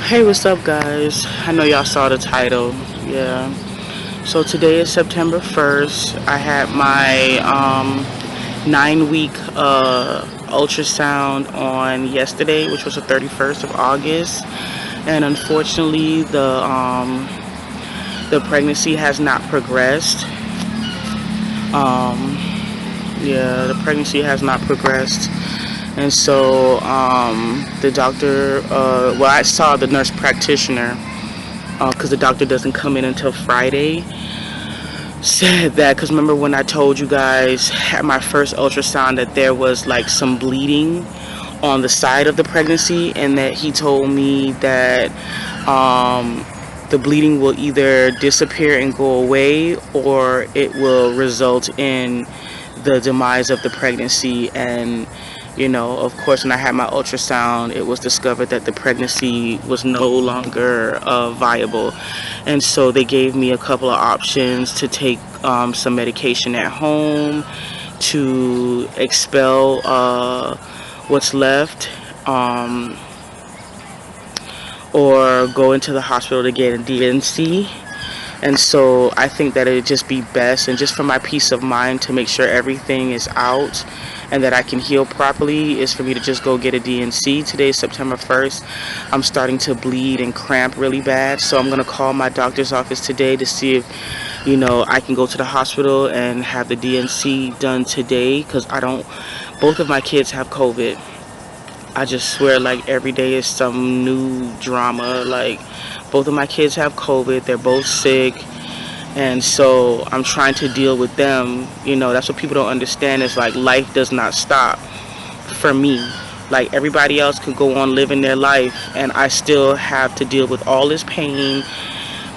Hey, what's up, guys? I know y'all saw the title. Yeah. So today is September 1st. I had my 9-week ultrasound on yesterday, which was the 31st of August. And unfortunately, the pregnancy has not progressed. Um, yeah, the pregnancy has not progressed. And so the doctor, well, I saw the nurse practitioner because the doctor doesn't come in until Friday. Said that because remember when I told you guys at my first ultrasound that there was like some bleeding on the side of the pregnancy, and that he told me that the bleeding will either disappear and go away, or it will result in the demise of the pregnancy. And of course, when I had my ultrasound, it was discovered that the pregnancy was no longer viable. And so they gave me a couple of options to take some medication at home to expel what's left, or go into the hospital to get a DNC. And so I think that it'd just be best, and just for my peace of mind, to make sure everything is out and that I can heal properly, is for me to just go get a DNC. Today is September 1st. I'm starting to bleed and cramp really bad, so I'm going to call my doctor's office today to see if I can go to the hospital and have the DNC done today, because both of my kids have COVID. I just swear, like, every day is some new drama. Like, both of my kids have COVID. They're both sick. And so I'm trying to deal with them. That's what people don't understand, is like, life does not stop for me. Like, everybody else could go on living their life, and I still have to deal with all this pain,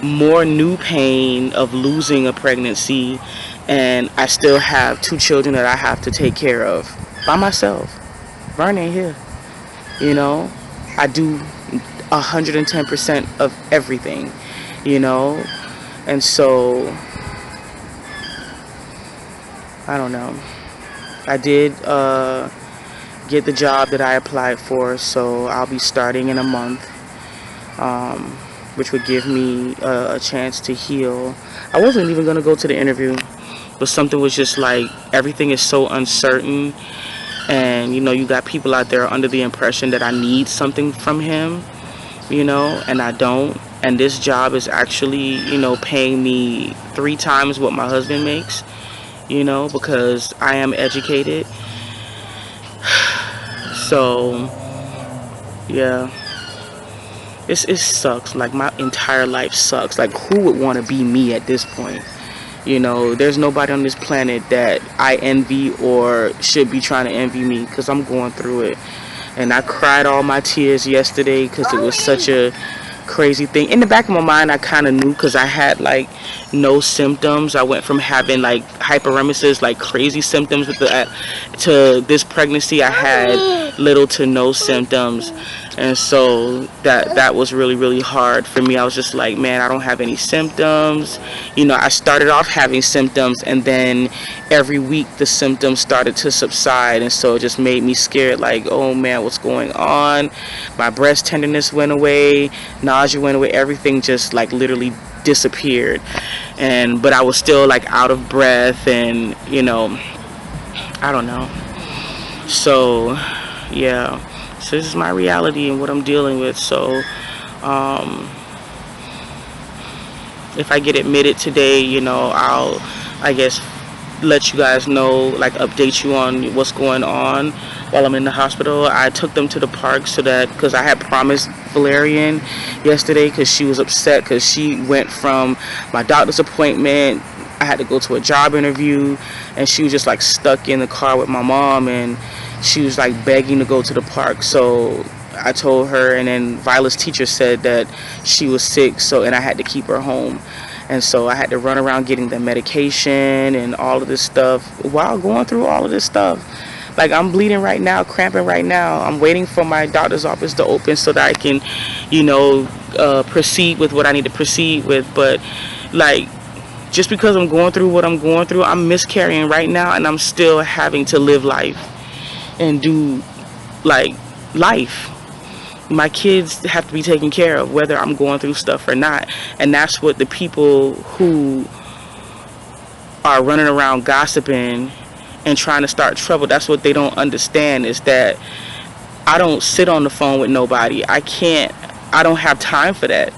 more new pain of losing a pregnancy, and I still have 2 children that I have to take care of by myself. Vern ain't here. I do 110% of everything, and so I don't know. I did get the job that I applied for, so I'll be starting in a month, which would give me a chance to heal. I wasn't even going to go to the interview, but something was just like, everything is so uncertain. And you got people out there under the impression that I need something from him, and I don't. And this job is actually, paying me 3 times what my husband makes, because I am educated. So, yeah, it sucks. Like, my entire life sucks. Like, who would want to be me at this point? There's nobody on this planet that I envy or should be trying to envy me, because I'm going through it. And I cried all my tears yesterday because it was such a crazy thing. In the back of my mind, I kind of knew, because I had like no symptoms. I went from having like hyperemesis, like crazy symptoms to this pregnancy. I had little to no symptoms. And so that was really, really hard for me. I was just like, man, I don't have any symptoms. I started off having symptoms, and then every week the symptoms started to subside. And so it just made me scared, like, oh man, what's going on? My breast tenderness went away, nausea went away, everything just like literally disappeared. But I was still like out of breath, and I don't know. So yeah. So this is my reality and what I'm dealing with. So if I get admitted today, I'll, I guess, let you guys know, like, update you on what's going on while I'm in the hospital. I took them to the park because I had promised Valerian yesterday, because she was upset because she went from my doctor's appointment. I had to go to a job interview, and she was just like stuck in the car with my mom, and she was like begging to go to the park. So I told her, and then Violet's teacher said that she was sick, and I had to keep her home. And so I had to run around getting the medication and all of this stuff while going through all of this stuff. Like, I'm bleeding right now, cramping right now. I'm waiting for my doctor's office to open so that I can, proceed with what I need to proceed with. But like, just because I'm going through what I'm going through, I'm miscarrying right now, and I'm still having to live life and do like life. my kids have to be taken care of, whether I'm going through stuff or not. And that's what the people who are running around gossiping and trying to start trouble, that's what they don't understand, is that I don't sit on the phone with nobody. I don't have time for that.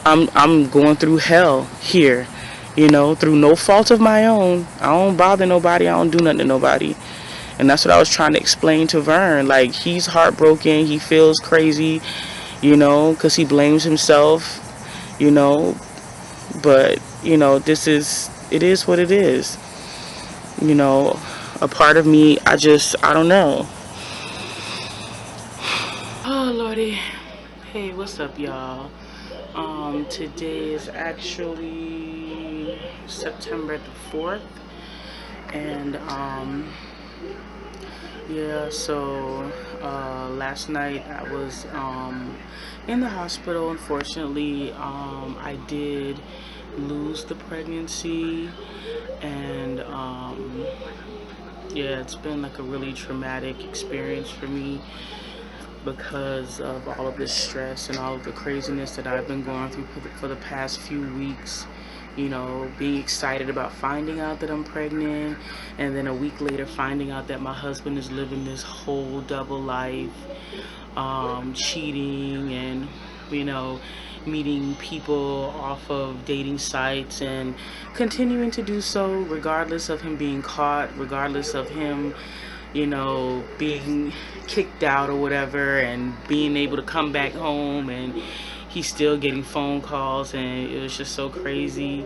I'm going through hell here, through no fault of my own. I don't bother nobody. I don't do nothing to nobody. And that's what I was trying to explain to Vern. Like, he's heartbroken. He feels crazy, because he blames himself, But, it is what it is. A part of me, I don't know. Oh, Lordy. Hey, what's up, y'all? Today is actually September the 4th. And, yeah, so last night I was in the hospital. Unfortunately, I did lose the pregnancy, and yeah, it's been like a really traumatic experience for me because of all of this stress and all of the craziness that I've been going through for the past few weeks. Being excited about finding out that I'm pregnant, and then a week later finding out that my husband is living this whole double life, cheating, and meeting people off of dating sites and continuing to do so regardless of him being caught, regardless of him being kicked out or whatever, and being able to come back home, and he's still getting phone calls. And it was just so crazy,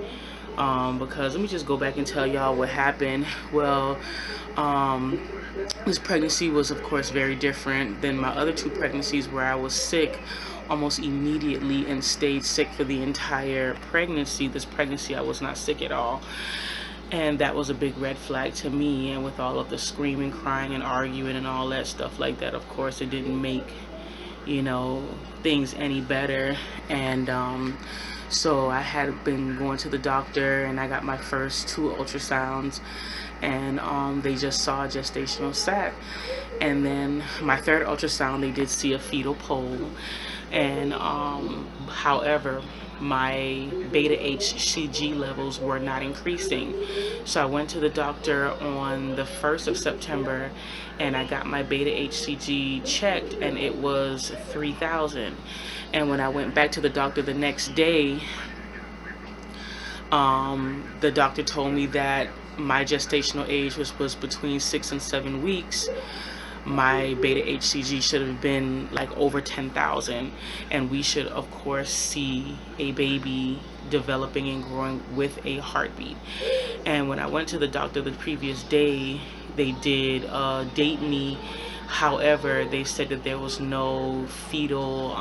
because let me just go back and tell y'all what happened. Well, this pregnancy was, of course, very different than my other two pregnancies, where I was sick almost immediately and stayed sick for the entire pregnancy. This pregnancy, I was not sick at all. And that was a big red flag to me. And with all of the screaming, crying, and arguing and all that stuff like that, of course, it didn't make, things any better. And so I had been going to the doctor, and I got my first 2 ultrasounds, and they just saw a gestational sac. And then my 3rd ultrasound, they did see a fetal pole. And however, my beta HCG levels were not increasing. So I went to the doctor on the 1st of September, and I got my beta HCG checked, and it was 3,000. And when I went back to the doctor the next day, the doctor told me that my gestational age was between 6 and 7 weeks. My beta HCG should have been like over 10,000, and we should, of course, see a baby developing and growing with a heartbeat. And when I went to the doctor the previous day, they did date me. However, they said that there was no fetal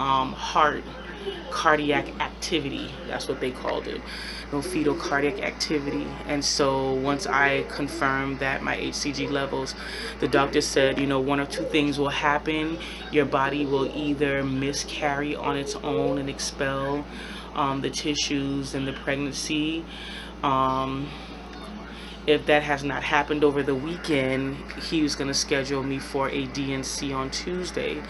cardiac activity. That's what they called it. No fetal cardiac activity. And so once I confirmed that my HCG levels, the doctor said, one of two things will happen. Your body will either miscarry on its own and expel the tissues in the pregnancy. If that has not happened over the weekend, he was going to schedule me for a DNC on Tuesday.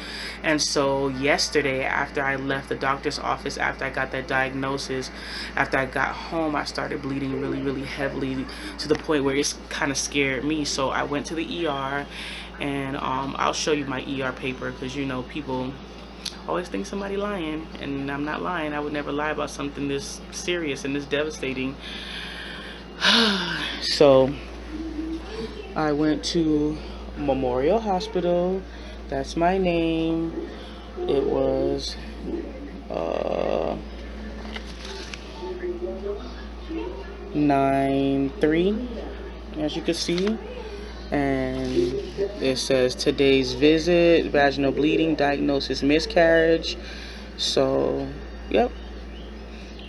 And so yesterday, after I left the doctor's office, after I got that diagnosis, after I got home, I started bleeding really, really heavily, to the point where it's kind of scared me. So I went to the ER, and I'll show you my ER paper, because people always think somebody lying, and I'm not lying. I would never lie about something this serious and this devastating. So I went to Memorial Hospital. That's my name. It was 9/3, as you can see, and it says today's visit, vaginal bleeding, diagnosis miscarriage. So yep.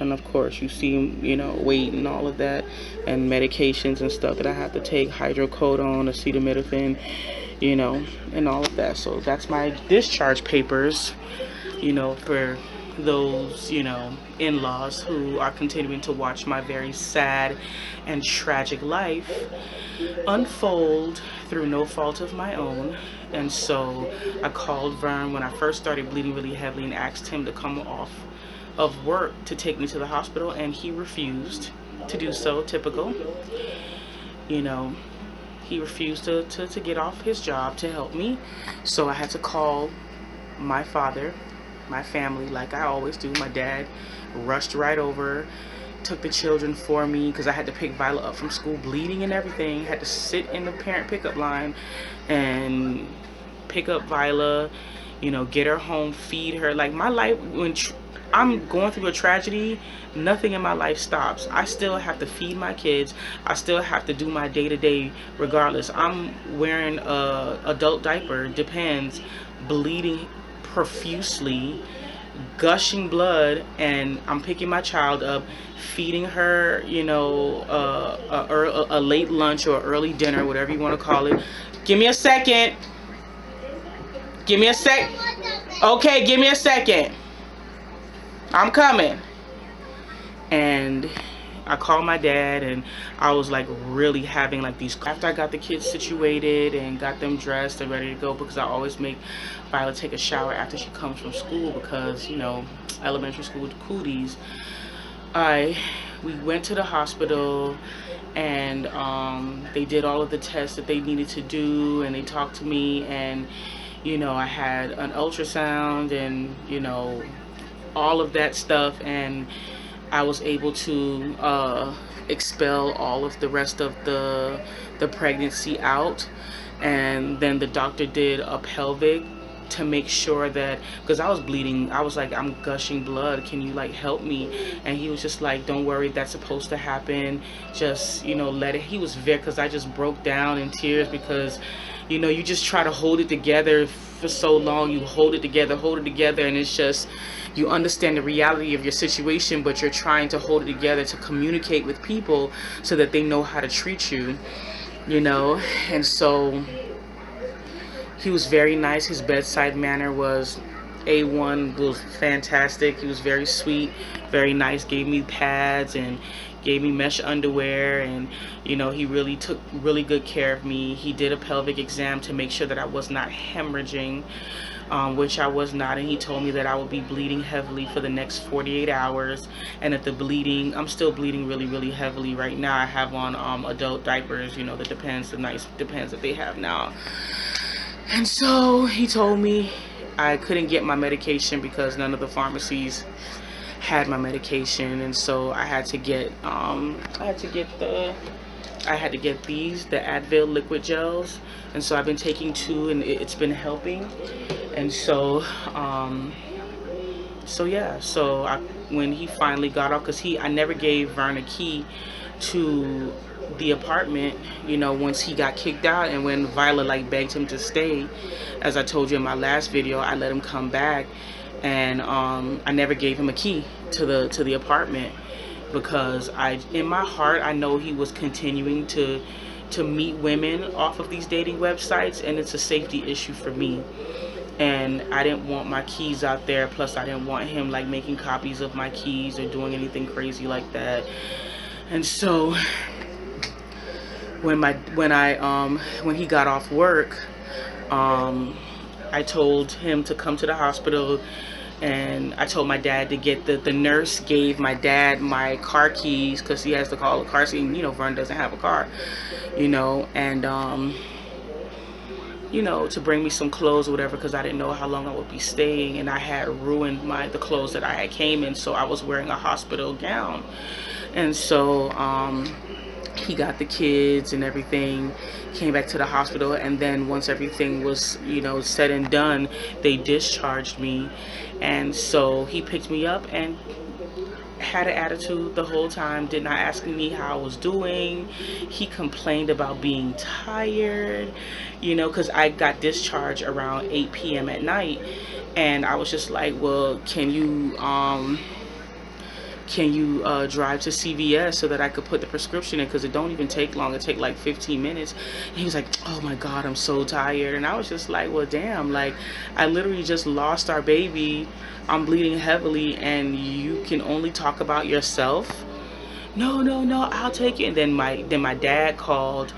And of course, you see, weight and all of that, and medications and stuff that I have to take, hydrocodone, acetaminophen, and all of that. So that's my discharge papers, for those, you know, in-laws who are continuing to watch my very sad and tragic life unfold through no fault of my own. And so I called Vern when I first started bleeding really heavily and asked him to come off of work to take me to the hospital, and he refused to do so. Typical, you know, he refused to get off his job to help me. So I had to call my father, my family, like I always do. My dad rushed right over, took the children for me because I had to pick Viola up from school bleeding and everything. Had to sit in the parent pickup line and pick up Viola, you know, get her home, feed her. Like, my life, when I'm going through a tragedy, nothing in my life stops. I still have to feed my kids. I still have to do my day-to-day regardless. I'm wearing a adult diaper, depends, bleeding profusely, gushing blood, and I'm picking my child up, feeding her, you know, a late lunch or early dinner, whatever you want to call it. Give me a second. Give me a sec. Okay, give me a second. I'm coming. And I called my dad, and I was like really having like these, after I got the kids situated and got them dressed and ready to go, because I always make Violet take a shower after she comes from school, because, you know, elementary school cooties. We went to the hospital, and they did all of the tests that they needed to do, and they talked to me, and, you know, I had an ultrasound and, you know, all of that stuff, and I was able to expel all of the rest of the pregnancy out. And then the doctor did a pelvic to make sure that, because I was bleeding, I was like, I'm gushing blood, can you like help me? And he was just like, don't worry, that's supposed to happen, just, you know, let it. He was very, because I just broke down in tears, because, you know, you just try to hold it together for so long. You hold it together, and it's just, you understand the reality of your situation, but you're trying to hold it together to communicate with people so that they know how to treat you, you know. And so he was very nice. His bedside manner was A1, was fantastic. He was very sweet, very nice, gave me pads and gave me mesh underwear, and, you know, he really took really good care of me. He did a pelvic exam to make sure that I was not hemorrhaging, which I was not, and he told me that I would be bleeding heavily for the next 48 hours, and that the bleeding, I'm still bleeding really, really heavily right now. I have on adult diapers, you know, the Depends, the nice Depends that they have now. And so he told me I couldn't get my medication because none of the pharmacies had my medication, and so I had to get these, the Advil liquid gels, and so I've been taking 2, and it's been helping. And so yeah, so when he finally got off, because I never gave Vern a key to the apartment, you know, once he got kicked out, and when Viola like begged him to stay, as I told you in my last video, I let him come back, and I never gave him a key to the apartment, because in my heart I know he was continuing to meet women off of these dating websites, and it's a safety issue for me, and I didn't want my keys out there. Plus I didn't want him like making copies of my keys or doing anything crazy like that. And so when he got off work, I told him to come to the hospital, and I told my dad to get the nurse gave my dad my car keys, because he has to call a car seat, you know, Vern doesn't have a car, you know, and you know, to bring me some clothes or whatever, because I didn't know how long I would be staying, and I had ruined the clothes that I had came in, so I was wearing a hospital gown. And so he got the kids and everything, came back to the hospital, and then once everything was, you know, said and done, they discharged me. And so he picked me up and had an attitude the whole time, did not ask me how I was doing. He complained about being tired, you know, because I got discharged around 8 p.m. at night, and I was just like, well, can you can you drive to CVS so that I could put the prescription in, because it don't even take long, it take like 15 minutes. And he was like, oh my God, I'm so tired. And I was just like, well damn, like I literally just lost our baby, I'm bleeding heavily, and you can only talk about yourself. No, no, no, I'll take it. And then my dad called,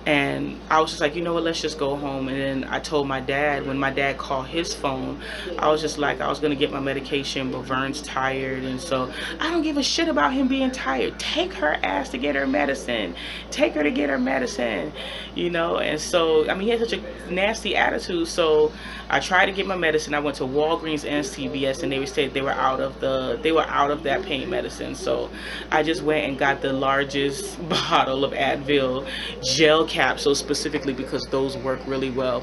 and I was just like, you know what, let's just go home. And then I told my dad, when my dad called his phone, I was just like, I was gonna get my medication, but Vern's tired, and so I don't give a shit about him being tired. Take her ass to get her medicine. Take her to get her medicine, you know. And so, I mean, he had such a nasty attitude. So I tried to get my medicine. I went to Walgreens and CVS, and they said they were out of that pain medicine. So I just went and got the largest bottle of Advil gel capsules, specifically because those work really well.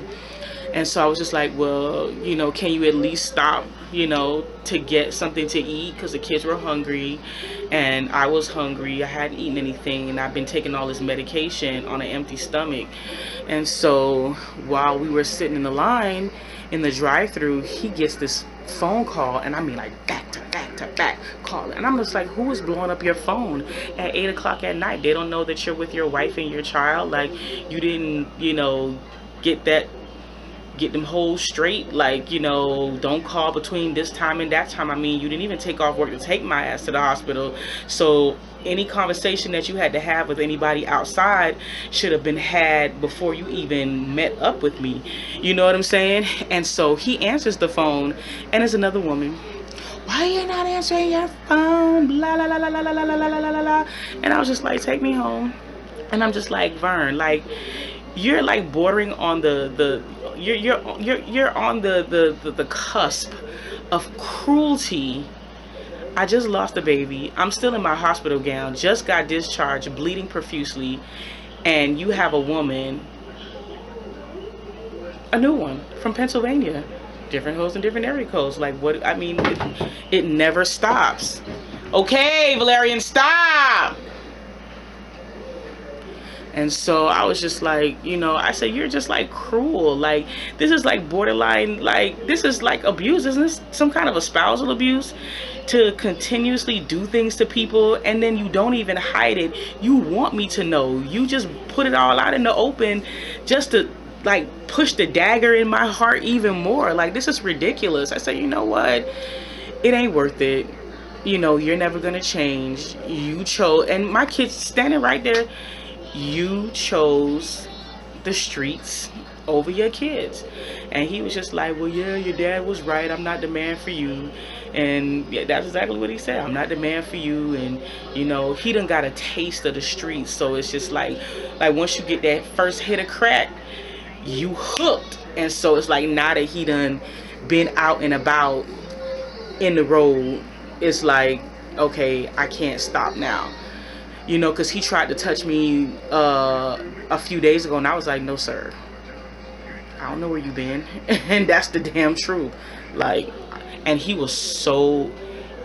And so I was just like, well, you know, can you at least stop, you know, to get something to eat, because the kids were hungry and I was hungry. I hadn't eaten anything, and I've been taking all this medication on an empty stomach. And so while we were sitting in the line in the drive-thru, he gets this phone call, and I mean like back to back to back calling, and I'm just like, who is blowing up your phone at 8 o'clock at night? They don't know that you're with your wife and your child? Like, you didn't, you know, get them holes straight? Like, you know, don't call between this time and that time. I mean, you didn't even take off work to take my ass to the hospital. So any conversation that you had to have with anybody outside should have been had before you even met up with me. You know what I'm saying? And so he answers the phone, and it's another woman. Why are you not answering your phone? Blah, blah, blah, blah, blah, blah, blah, blah, blah. And I was just like, take me home. And I'm just like, Vern, like, you're like bordering on you're on the cusp of cruelty. I just lost a baby. I'm still in my hospital gown, just got discharged, bleeding profusely, and you have a woman, a new one from Pennsylvania, different hoes and different area codes. Like, what? I mean, it never stops. Okay, Valerian, stop. And so I was just like, you know, I said, you're just like cruel. Like, this is like borderline, like, this is like abuse. Isn't this some kind of a spousal abuse? To continuously do things to people, and then you don't even hide it. You want me to know. You just put it all out in the open just to like push the dagger in my heart even more. Like, this is ridiculous. I said, you know what? It ain't worth it. You know, you're never gonna change. You chose, and my kid's standing right there. You chose the streets over your kids. And he was just like, well, yeah, your dad was right. I'm not the man for you. And yeah, that's exactly what he said. I'm not the man for you. And, you know, he done got a taste of the streets. So it's just like once you get that first hit of crack, you hooked. And so it's like, now that he done been out and about in the road, it's like, okay, I can't stop now. You know, because he tried to touch me a few days ago, and I was like, no, sir. I don't know where you been. And that's the damn truth. Like, and he was so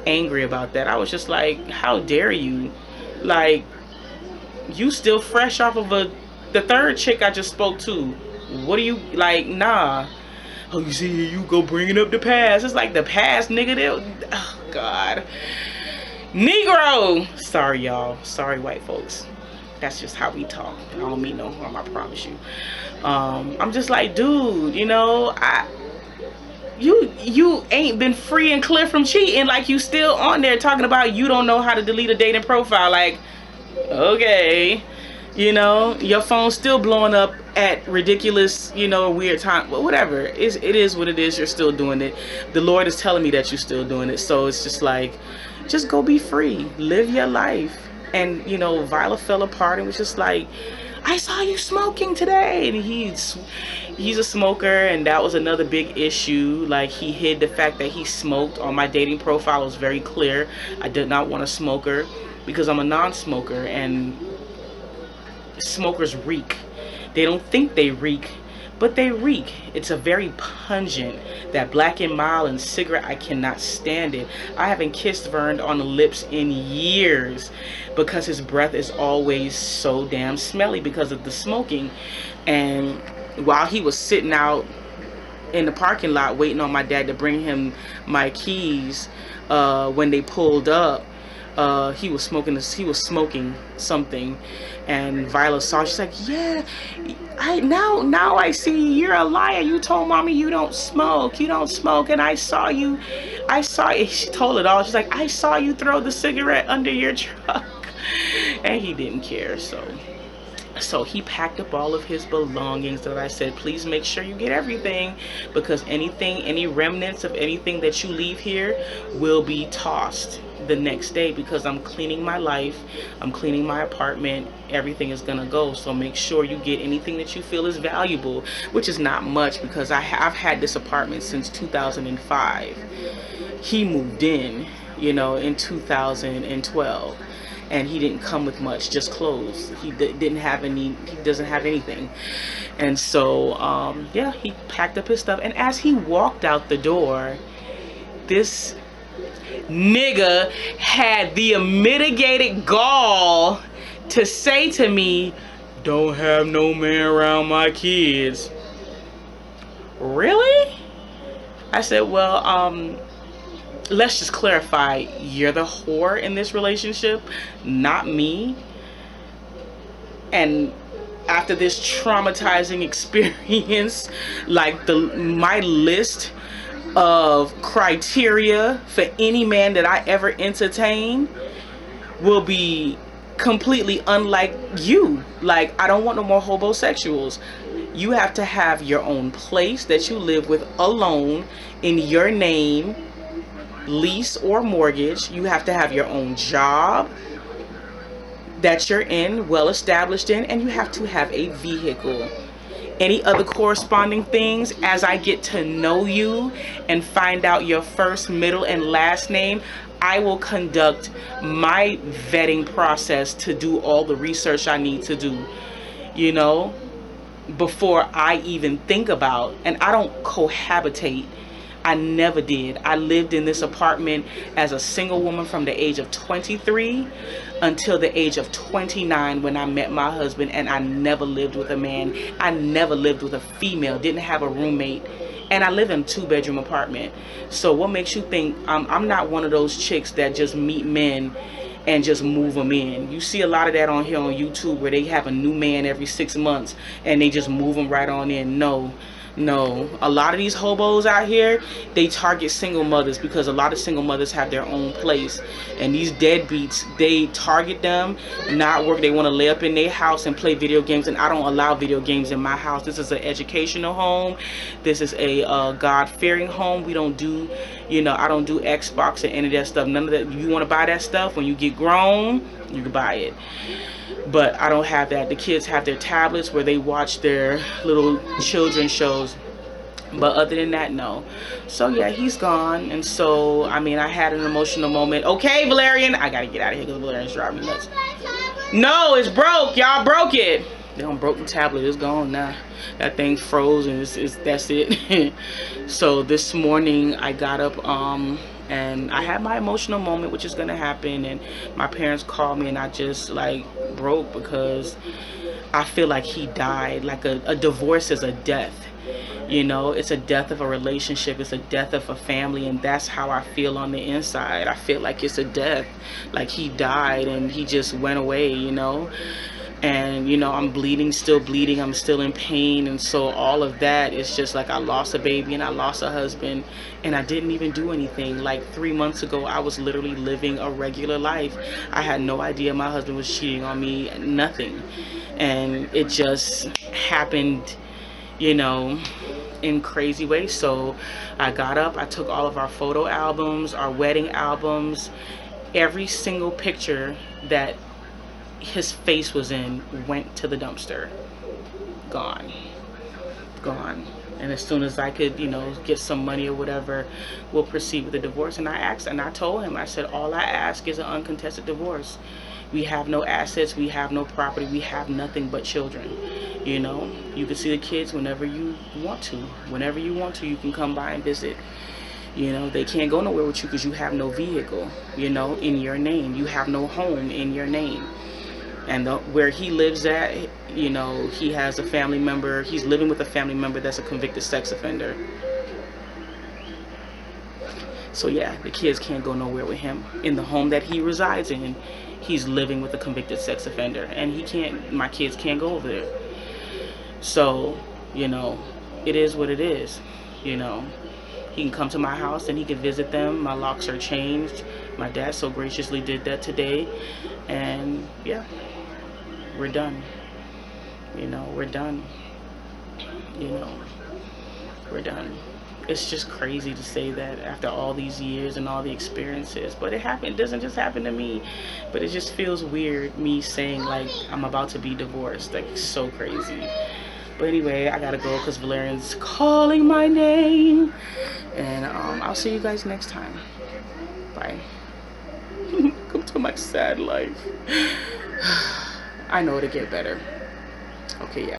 angry about that. I was just like, how dare you? Like, you still fresh off of the third chick I just spoke to. What do you, like, nah. Oh, you see, you go bringing up the past. It's like the past, nigga. Oh, God. Negro. Sorry, y'all. Sorry, white folks. That's just how we talk. I don't mean no harm, I promise you. I'm just like, dude, you know, you ain't been free and clear from cheating. Like, you still on there talking about you don't know how to delete a dating profile. Like, okay, you know, your phone's still blowing up at ridiculous, you know, weird time. But whatever, it is what it is. You're still doing it. The Lord is telling me that you're still doing it. So it's just like, just go be free, live your life. And, you know, Viola fell apart and was just like, I saw you smoking today. And he's a smoker, and that was another big issue. Like, he hid the fact that he smoked. On my dating profile, it was very clear I did not want a smoker because I'm a non-smoker, and smokers reek. They don't think they reek, but they reek. It's a very pungent, that Black and Mild and cigarette, I cannot stand it. I haven't kissed Vern on the lips in years because his breath is always so damn smelly because of the smoking. And while he was sitting out in the parking lot waiting on my dad to bring him my keys, when they pulled up, he was smoking something, and Viola saw. She's like, yeah, now I see you're a liar. You told mommy you don't smoke, and I saw you. She told it all. She's like, I saw you throw the cigarette under your truck. And he didn't care. So he packed up all of his belongings that I said, please make sure you get everything, because any remnants of anything that you leave here will be tossed the next day, because I'm cleaning my life, I'm cleaning my apartment, everything is gonna go. So make sure you get anything that you feel is valuable, which is not much, because I've had this apartment since 2005. He moved in, you know, in 2012. And he didn't come with much, just clothes. He doesn't have anything. And so, yeah, he packed up his stuff. And as he walked out the door, this nigga had the unmitigated gall to say to me, don't have no man around my kids. Really? I said, well, let's just clarify, you're the whore in this relationship, not me. And after this traumatizing experience, like my list of criteria for any man that I ever entertain will be completely unlike you. Like, I don't want no more homosexuals. You have to have your own place that you live with alone in your name, lease or mortgage. You have to have your own job that you're in, well established in, and you have to have a vehicle. Any other corresponding things, as I get to know you and find out your first, middle, and last name, I will conduct my vetting process to do all the research I need to do, you know, before I even think about. And I don't cohabitate. I never did. I lived in this apartment as a single woman from the age of 23 until the age of 29 when I met my husband, and I never lived with a man. I never lived with a female, didn't have a roommate, and I live in a 2-bedroom apartment. So what makes you think I'm not one of those chicks that just meet men and just move them in? You see a lot of that on here on YouTube, where they have a new man every 6 months and they just move them right on in. No, a lot of these hobos out here, they target single mothers, because a lot of single mothers have their own place. And these deadbeats, they target them, not work. They want to lay up in their house and play video games. And I don't allow video games in my house. This is an educational home. This is a God-fearing home. We don't do, you know, I don't do Xbox or any of that stuff. None of that. You want to buy that stuff when you get grown, you can buy it. But I don't have that. The kids have their tablets where they watch their little children's shows. But other than that, no. So yeah, he's gone. And so, I mean, I had an emotional moment. Okay, Valerian, I gotta get out of here because Valerian's driving me nuts. No, it's broke. Y'all broke it. They done broke the tablet. It's gone now. That thing froze, and that's it. So this morning I got up and I had my emotional moment, which is gonna happen, and my parents called me, and I just like broke, because I feel like he died. Like a divorce is a death, you know. It's a death of a relationship, it's a death of a family, and that's how I feel on the inside. I feel like it's a death, like he died and he just went away, you know. And you know, I'm bleeding, still bleeding, I'm still in pain. And so all of that is just like, I lost a baby and I lost a husband, and I didn't even do anything. Like 3 months ago, I was literally living a regular life. I had no idea my husband was cheating on me, nothing. And it just happened, you know, in crazy ways. So I got up, I took all of our photo albums, our wedding albums, every single picture that his face was in went to the dumpster. Gone. And as soon as I could, you know, get some money or whatever, we'll proceed with the divorce. And I asked, and I told him, I said, all I ask is an uncontested divorce. We have no assets, we have no property, we have nothing but children. You know, you can see the kids whenever you want to. Whenever you want to, you can come by and visit. You know, they can't go nowhere with you because you have no vehicle, you know, in your name. You have no home in your name. And where he lives at, you know, he has a family member. He's living with a family member that's a convicted sex offender. So yeah, the kids can't go nowhere with him. In the home that he resides in, he's living with a convicted sex offender, and my kids can't go over there. So, you know, it is what it is. You know, he can come to my house and he can visit them. My locks are changed. My dad so graciously did that today. And yeah, we're done. You know, we're done. You know, we're done. It's just crazy to say that after all these years and all the experiences, but it happened. It doesn't just happen to me, but it just feels weird me saying like I'm about to be divorced. Like, so crazy. But anyway, I gotta go because Valerian's calling my name, and I'll see you guys next time. Bye. Come to my sad life. I know it'll get better. Okay, yeah.